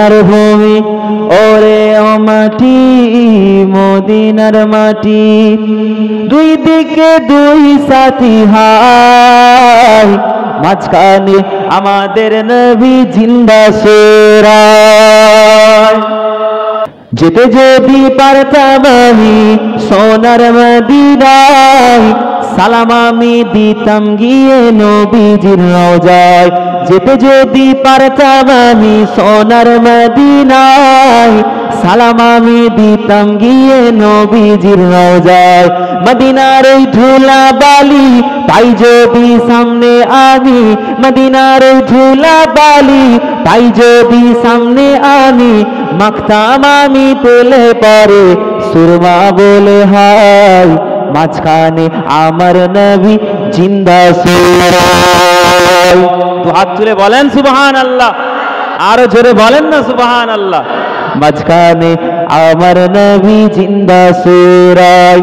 মদিনার ভূমি ওরে ও মাটি মদিনার মাটি দুই দিকে দুই সাথী হাই মাঝখানে আমাদের নবী জিন্দা সুরায় যেতে যদি পারতাম আমি সোনার মদিনায় সালাম আমি দিতাম গিয়ে নবীজির রওজায় যেতে যদি পারতাম আমি সোনার মদিনায় সালাম আমি দিতাম গিয়ে নবীজির রওজায় মদিনার ওই ধুলা বালি পাই যদি সামনে আমি মদিনার ওই ধুলা বালি পাই যদি সামনে আমি মাখতাম আমি পেলে পরে সুরমা বলে হাই মাঝখানে আমার নবী জিন্দা সুরায় তো হাত তুলে বলেন সুবহানাল্লাহ আরো জোরে বলেন না সুবহানাল্লাহ মাঝখানে আমার নবী জিন্দা সুরায়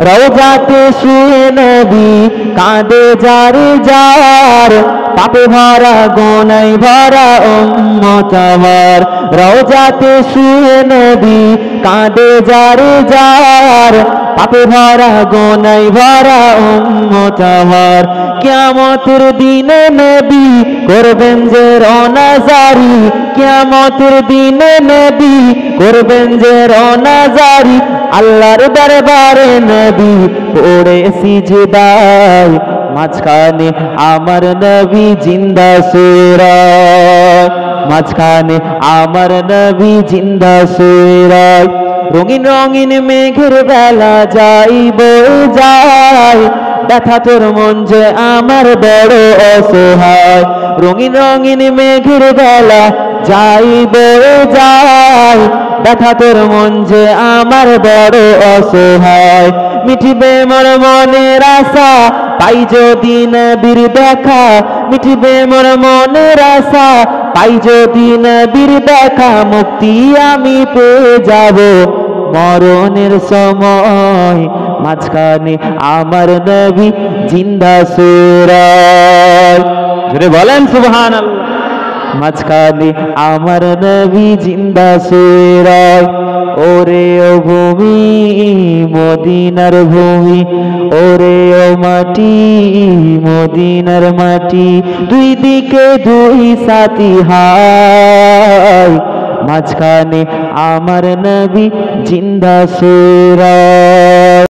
রওজাতে শুয়ে নবী কাঁদে যারে যার পাপে ভরা গোনায় ভরা উম্মত আমার রওজাতে শুয়ে নবী কাঁদে যারে যার পাপে ভরা গোনায় ভরা উম্মত আমার কিয়ামতের দিনে নবী করবেন যে রওনা জারি কিয়ামতের দিনে নবী করবেন যে রওনা জারি আল্লাহর দরবারে নবী পড়ে সিজদায় মাঝখানে আমার নবী জিন্দা সুরায় মাঝখানে আমার নবী জিন্দা সুরায় রঙিন রঙিন মেঘের বেলা যাইব যায় ব্যথা তোর মন যে আমার বড় অসহায় রঙিন রঙিন মেঘের বেলা যাইব যায় ব্যথা তোর মন যে আমার বড় অসহায় মিটিবে মোর মনের আশা পাই যদি নবীর দেখা মিটিবে মোর মনের আশা পাই যদি নবীর দেখা মুক্তি আমি পেয়ে যাব মরণের সময় মাঝখানে আমার নবী জিন্দা সুরায় জোরে বলেন সুবহানাল্লাহ মাঝখানে আমার নবী জিন্দা সুরায় ওরে ও ভূমি মদিনার ভূমি ওরে ও মাটি মদিনার মাটি দুই দিকে দুই সাথী হাই মাঝখানে আমার নবী জিন্দা সুরায়।